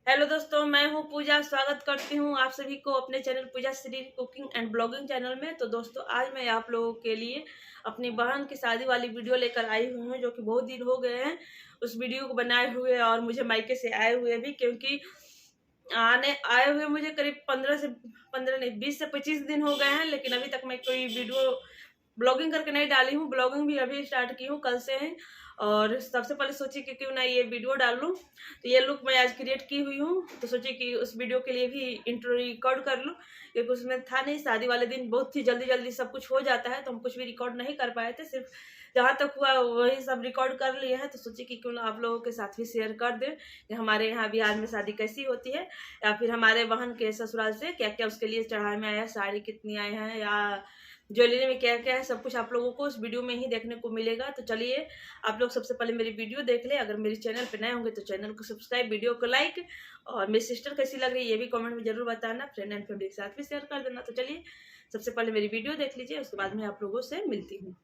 Hello दोस्तों, मैं हूं पूजा। स्वागत करती हूं आप सभी को अपने channel Pooja Shri cooking and blogging channel में। तो दोस्तों, आज मैं आप लोगों के लिए अपनी बहन की शादी वाली वीडियो लेकर आई हुई हूं, जो कि बहुत दिन हो गए हैं उस वीडियो को बनाए हुए और मुझे मायके से आए हुए भी, क्योंकि आए हुए मुझे करीब 15 नहीं 20 से 25 दिन हो गए हैं। लेकिन अभी तक मैं कोई वीडियो ब्लॉगिंग करके नहीं डाली हूँ। ब्लॉगिंग भी अभी स्टार्ट की हूँ, कल से है। और सबसे पहले सोची कि क्यों ना ये वीडियो डाल लूँ, तो ये लुक मैं आज क्रिएट की हुई हूँ। तो सोची कि उस वीडियो के लिए भी इंट्रो रिकॉर्ड कर लूँ, क्योंकि उसमें था नहीं। शादी वाले दिन बहुत ही जल्दी जल्दी सब कुछ हो जाता है, तो हम कुछ भी रिकॉर्ड नहीं कर पाए थे। सिर्फ जहाँ तक हुआ वही सब रिकॉर्ड कर लिए हैं। तो सोची कि क्यों ना आप लोगों के साथ भी शेयर कर दें कि हमारे यहाँ बिहार में शादी कैसी होती है, या फिर हमारे बहन के ससुराल से क्या क्या उसके लिए चढ़ाए में आया, साड़ी कितनी आए हैं, या ज्वेलरी में क्या क्या है, सब कुछ आप लोगों को उस वीडियो में ही देखने को मिलेगा। तो चलिए आप लोग सबसे पहले मेरी वीडियो देख ले। अगर मेरे चैनल पे नए होंगे तो चैनल को सब्सक्राइब, वीडियो को लाइक, और मेरी सिस्टर कैसी लग रही है ये भी कमेंट में जरूर बताना। फ्रेंड एंड फैमिली के साथ भी शेयर कर देना। तो चलिए सबसे पहले मेरी वीडियो देख लीजिए, उसके बाद मैं आप लोगों से मिलती हूँ।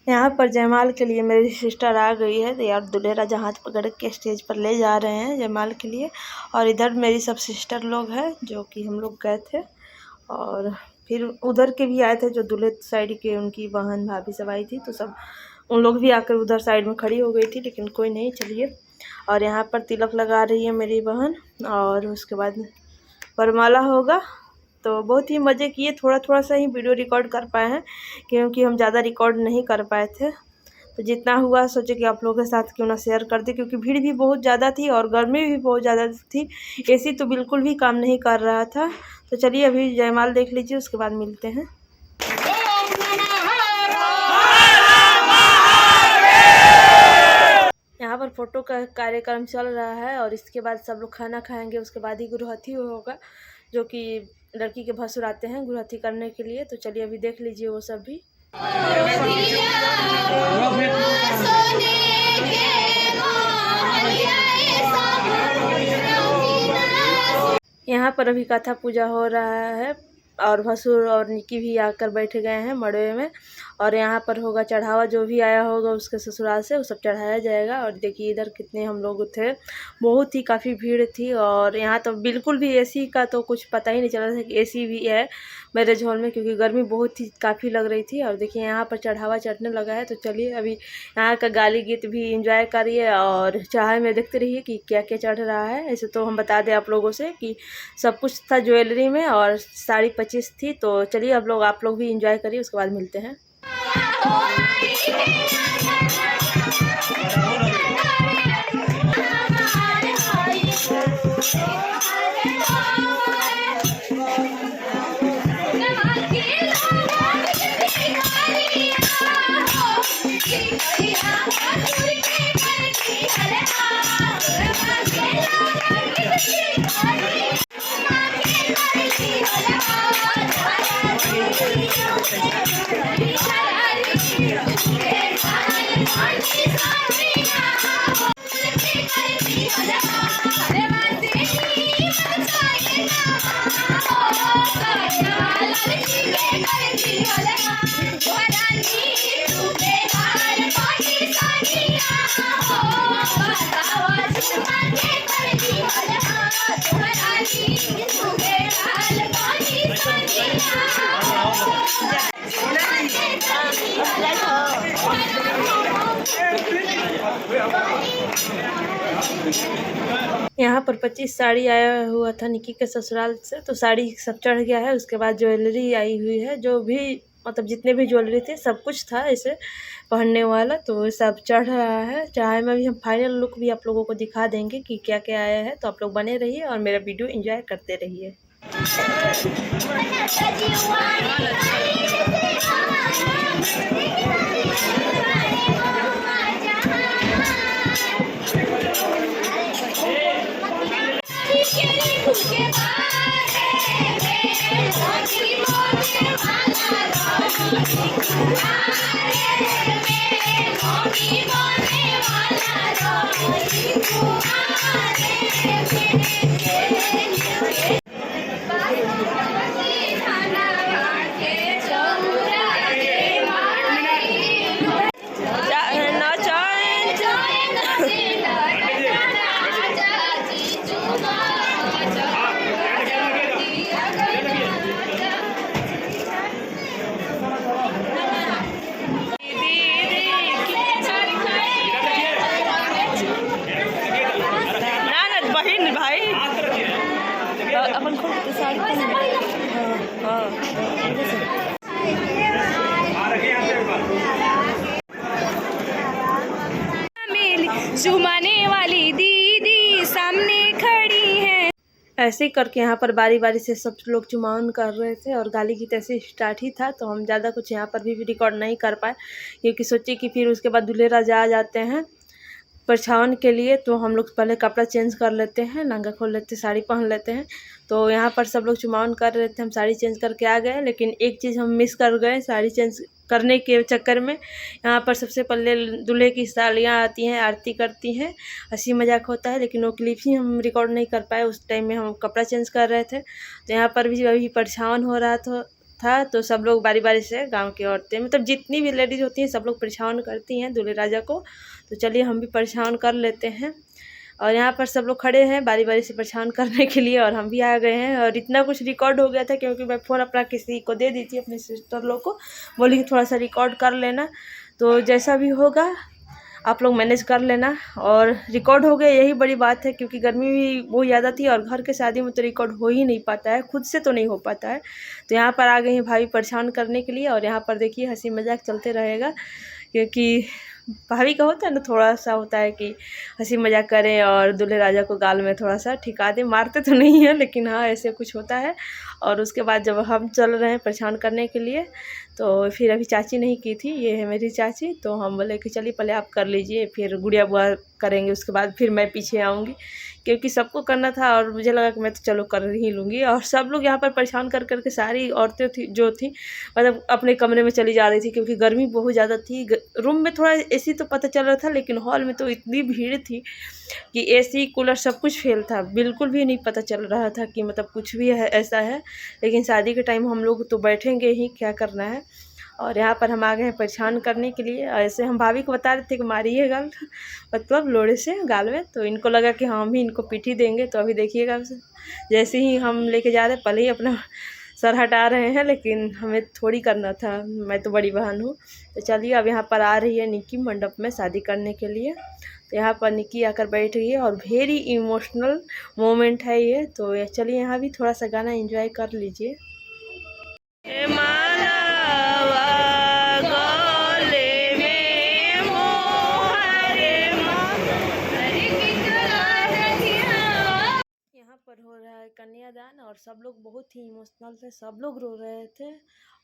यहाँ पर जयमाल के लिए मेरी सिस्टर आ गई है। तो यार दुल्हेरा जहाज पकड़ के स्टेज पर ले जा रहे हैं जयमाल के लिए। और इधर मेरी सब सिस्टर लोग हैं, जो कि हम लोग गए थे। और फिर उधर के भी आए थे, जो दूल्हे साइड के उनकी बहन भाभी सब आई थी। तो सब उन लोग भी आकर उधर साइड में खड़ी हो गई थी, लेकिन कोई नहीं। चलिए, और यहाँ पर तिलक लगा रही है मेरी बहन, और उसके बाद वरमाला होगा। तो बहुत ही मज़े किए। थोड़ा थोड़ा सा ही वीडियो रिकॉर्ड कर पाए हैं, क्योंकि हम ज़्यादा रिकॉर्ड नहीं कर पाए थे। तो जितना हुआ सोचे कि आप लोगों के साथ क्यों ना शेयर कर दे, क्योंकि भीड़ भी बहुत ज़्यादा थी और गर्मी भी बहुत ज़्यादा थी। एसी तो बिल्कुल भी काम नहीं कर रहा था। तो चलिए अभी जयमाल देख लीजिए, उसके बाद मिलते हैं। यहाँ पर फोटो का कार्यक्रम चल रहा है, और इसके बाद सब लोग खाना खाएंगे। उसके बाद ही गुरहथी होगा, जो कि लड़की के भसुर आते हैं गुरहथी करने के लिए। तो चलिए अभी देख लीजिए वो सब भी। यहाँ पर अभी कथा पूजा हो रहा है, और भसुर और निकी भी आकर बैठे गए हैं मड़वे में। और यहाँ पर होगा चढ़ावा, जो भी आया होगा उसके ससुराल से वो सब चढ़ाया जाएगा। और देखिए इधर कितने हम लोग थे, बहुत ही काफ़ी भीड़ थी। और यहाँ तो बिल्कुल भी एसी का तो कुछ पता ही नहीं चल रहा था कि एसी भी है मैरिज हॉल में, क्योंकि गर्मी बहुत ही काफ़ी लग रही थी। और देखिए यहाँ पर चढ़ावा चढ़ने लगा है। तो चलिए अभी यहाँ का गाली गीत भी इंजॉय करिए, और चाहे में देखते रहिए कि क्या क्या चढ़ रहा है। ऐसे तो हम बता दें आप लोगों से कि सब कुछ था ज्वेलरी में, और साड़ी 25 थी। तो चलिए आप लोग भी इंजॉय करिए, उसके बाद मिलते हैं। यहाँ पर 25 साड़ी आया हुआ था निकी के ससुराल से। तो साड़ी सब चढ़ गया है। उसके बाद ज्वेलरी आई हुई है, जो भी मतलब जितने भी ज्वेलरी थे सब कुछ था ऐसे पहनने वाला। तो सब चढ़ रहा है। चाहे में भी हम फाइनल लुक भी आप लोगों को दिखा देंगे कि क्या क्या आया है। तो आप लोग बने रहिए और मेरा वीडियो एंजॉय करते रहिए। जुमाने वाली दीदी सामने खड़ी है। ऐसे ही करके यहाँ पर बारी बारी से सब लोग चुमावन कर रहे थे और गाली गीत ऐसे स्टार्ट ही था, तो हम ज़्यादा कुछ यहाँ पर भी रिकॉर्ड नहीं कर पाए क्योंकि सोचे कि फिर उसके बाद दूल्हे राजा आ जाते हैं परछावन के लिए, तो हम लोग पहले कपड़ा चेंज कर लेते हैं, नंगा खोल लेते हैं, साड़ी पहन लेते हैं। तो यहाँ पर सब लोग चुमावन कर रहे थे, हम साड़ी चेंज करके आ गए, लेकिन एक चीज़ हम मिस कर गए साड़ी चेंज करने के चक्कर में। यहाँ पर सबसे पहले दूल्हे की सालियाँ आती हैं, आरती करती हैं, हंसी मजाक होता है, लेकिन वो क्लिप ही हम रिकॉर्ड नहीं कर पाए। उस टाइम में हम कपड़ा चेंज कर रहे थे, तो यहाँ पर भी अभी परछावन हो रहा था तो सब लोग बारी बारी से, गांव की औरतें मतलब जितनी भी लेडीज़ होती हैं सब लोग परछावन करती हैं दूल्हे राजा को। तो चलिए हम भी परछावन कर लेते हैं। और यहाँ पर सब लोग खड़े हैं बारी बारी से परछावन करने के लिए, और हम भी आ गए हैं। और इतना कुछ रिकॉर्ड हो गया था क्योंकि मैं फ़ोन अपना किसी को दे दी थी, अपने सिस्टर लोग को, बोली कि थोड़ा सा रिकॉर्ड कर लेना। तो जैसा भी होगा आप लोग मैनेज कर लेना। और रिकॉर्ड हो गया, यही बड़ी बात है, क्योंकि गर्मी भी बहुत ज़्यादा थी और घर के शादी में तो रिकॉर्ड हो ही नहीं पाता है, खुद से तो नहीं हो पाता है। तो यहाँ पर आ गई हैं भाभी परछावन करने के लिए, और यहाँ पर देखिए हंसी मजाक चलते रहेगा, क्योंकि भाभी का होता है ना, थोड़ा सा होता है कि हंसी मजाक करें और दूल्हे राजा को गाल में थोड़ा सा ठिका दें। मारते तो नहीं है, लेकिन हाँ ऐसे कुछ होता है। और उसके बाद जब हम चल रहे हैं परछावन करने के लिए, तो फिर अभी चाची नहीं की थी, ये है मेरी चाची, तो हम बोले कि चलिए पहले आप कर लीजिए, फिर गुड़िया बुआ करेंगे, उसके बाद फिर मैं पीछे आऊँगी, क्योंकि सबको करना था और मुझे लगा कि मैं तो चलो कर ही लूँगी। और सब लोग यहाँ पर परेशान कर करके सारी औरतें थी जो थी मतलब अपने कमरे में चली जा रही थी, क्योंकि गर्मी बहुत ज़्यादा थी। रूम में थोड़ा एसी तो पता चल रहा था, लेकिन हॉल में तो इतनी भीड़ थी कि एसी कूलर सब कुछ फेल था, बिल्कुल भी नहीं पता चल रहा था कि मतलब कुछ भी है ऐसा है। लेकिन शादी के टाइम हम लोग तो बैठेंगे ही, क्या करना है। और यहाँ पर हम आ गए हैं परछावन करने के लिए। ऐसे हम भाभी को बता रहे थे कि मारिएगा मतलब लोड़े से गाल में, तो इनको लगा कि हम ही इनको पीठी देंगे। तो अभी देखिएगा, जैसे ही हम लेके जा रहे हैं पहले ही अपना सर हटा रहे हैं, लेकिन हमें थोड़ी करना था, मैं तो बड़ी बहन हूँ। तो चलिए अब यहाँ पर आ रही है निक्की मंडप में शादी करने के लिए। तो यहाँ पर निक्की आकर बैठ गई है और वेरी इमोशनल मोमेंट है ये। तो चलिए यहाँ भी थोड़ा सा गाना एंजॉय कर लीजिए। पर हो रहा है कन्यादान और सब लोग बहुत ही इमोशनल थे, सब लोग रो रहे थे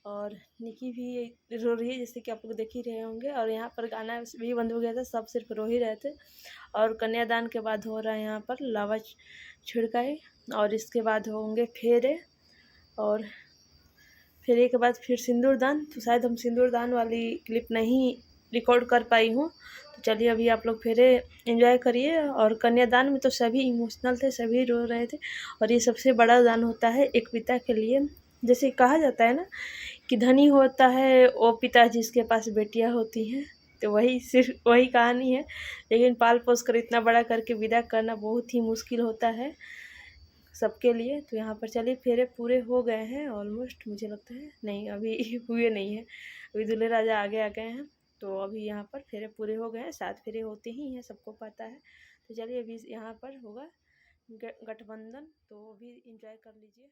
और निकी भी रो रही है, जैसे कि आप लोग देख ही रहे होंगे। और यहाँ पर गाना भी बंद हो गया था, सब सिर्फ रो ही रहे थे। और कन्यादान के बाद हो रहा है यहाँ पर लावा छिड़काई, और इसके बाद होंगे फेरे, और फेरे के बाद फिर सिंदूरदान। तो शायद हम सिंदूरदान वाली क्लिप नहीं रिकॉर्ड कर पाई हूँ। तो चलिए अभी आप लोग फेरे एंजॉय करिए। और कन्यादान में तो सभी इमोशनल थे, सभी रो रहे थे। और ये सबसे बड़ा दान होता है एक पिता के लिए। जैसे कहा जाता है ना कि धनी होता है वो पिता जिसके पास बेटियां होती हैं, तो वही सिर्फ वही कहानी है। लेकिन पाल पोस कर इतना बड़ा करके विदा करना बहुत ही मुश्किल होता है सबके लिए। तो यहाँ पर चलिए फेरे पूरे हो गए हैं ऑलमोस्ट, मुझे लगता है, नहीं अभी हुए नहीं हैं, अभी दूल्हे राजा आगे आ गए हैं। तो अभी यहाँ पर फेरे पूरे हो गए हैं, 7 फेरे होते ही हैं, सबको पता है। तो चलिए अभी यहाँ पर होगा गठबंधन, तो अभी इंजॉय कर लीजिए।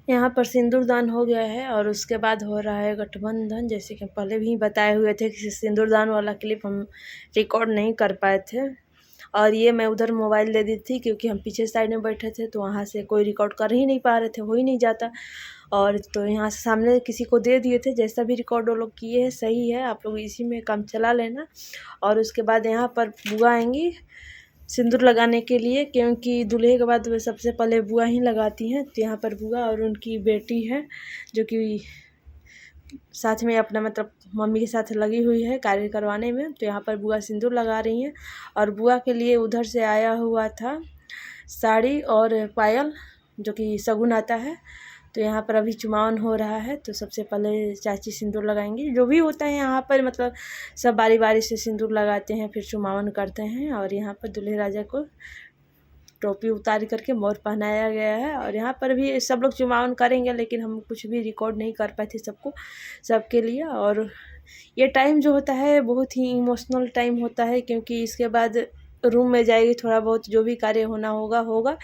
यहाँ पर सिंदूरदान हो गया है और उसके बाद हो रहा है गठबंधन। जैसे कि पहले भी बताए हुए थे कि सिंदूरदान वाला क्लिप हम रिकॉर्ड नहीं कर पाए थे, और ये मैं उधर मोबाइल दे दी थी क्योंकि हम पीछे साइड में बैठे थे, तो वहाँ से कोई रिकॉर्ड कर ही नहीं पा रहे थे, हो ही नहीं जाता। और तो यहाँ से सामने किसी को दे दिए थे, जैसा भी रिकॉर्ड वो लोग किए हैं सही है, आप लोग इसी में काम चला लेना। और उसके बाद यहाँ पर बुआ आएंगी सिंदूर लगाने के लिए, क्योंकि दूल्हे के बाद वे सबसे पहले बुआ ही लगाती हैं। तो यहाँ पर बुआ और उनकी बेटी है जो कि साथ में अपना मतलब मम्मी के साथ लगी हुई है कार्य करवाने में। तो यहाँ पर बुआ सिंदूर लगा रही हैं, और बुआ के लिए उधर से आया हुआ था साड़ी और पायल जो कि शगुन आता है। तो यहाँ पर अभी चुमावन हो रहा है, तो सबसे पहले चाची सिंदूर लगाएंगी। जो भी होता है यहाँ पर मतलब सब बारी बारी से सिंदूर लगाते हैं, फिर चुमावन करते हैं। और यहाँ पर दूल्हे राजा को टोपी उतार करके मोर पहनाया गया है, और यहाँ पर भी सब लोग चुमावन करेंगे, लेकिन हम कुछ भी रिकॉर्ड नहीं कर पाए थे सबके लिए। और ये टाइम जो होता है बहुत ही इमोशनल टाइम होता है, क्योंकि इसके बाद रूम में जाएगी, थोड़ा बहुत जो भी कार्य होना होगा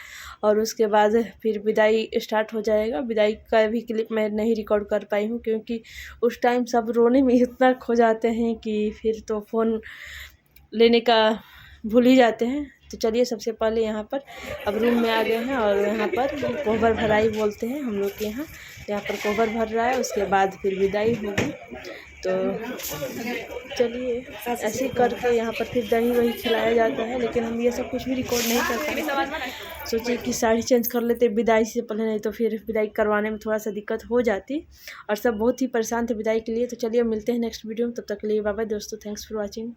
और उसके बाद फिर विदाई स्टार्ट हो जाएगा। विदाई का भी क्लिप मैं नहीं रिकॉर्ड कर पाई हूँ क्योंकि उस टाइम सब रोने में इतना खो जाते हैं कि फिर तो फ़ोन लेने का भूल ही जाते हैं। तो चलिए सबसे पहले यहाँ पर अब रूम में आ गए हैं और यहाँ पर कोहबर भराई बोलते हैं हम लोग के यहाँ पर कोहबर भर रहा है, उसके बाद फिर विदाई होगी। तो चलिए ऐसे करके यहाँ पर फिर दही वही खिलाया जाता है, लेकिन हम ये सब कुछ भी रिकॉर्ड नहीं कर पाए। सोचिए कि साड़ी चेंज कर लेते विदाई से पहले, नहीं तो फिर विदाई करवाने में थोड़ा सा दिक्कत हो जाती और सब बहुत ही परेशान थे विदाई के लिए। तो चलिए मिलते हैं नेक्स्ट वीडियो में, तब तक के लिए बाय बाय दोस्तों, थैंक्स फॉर वॉचिंग।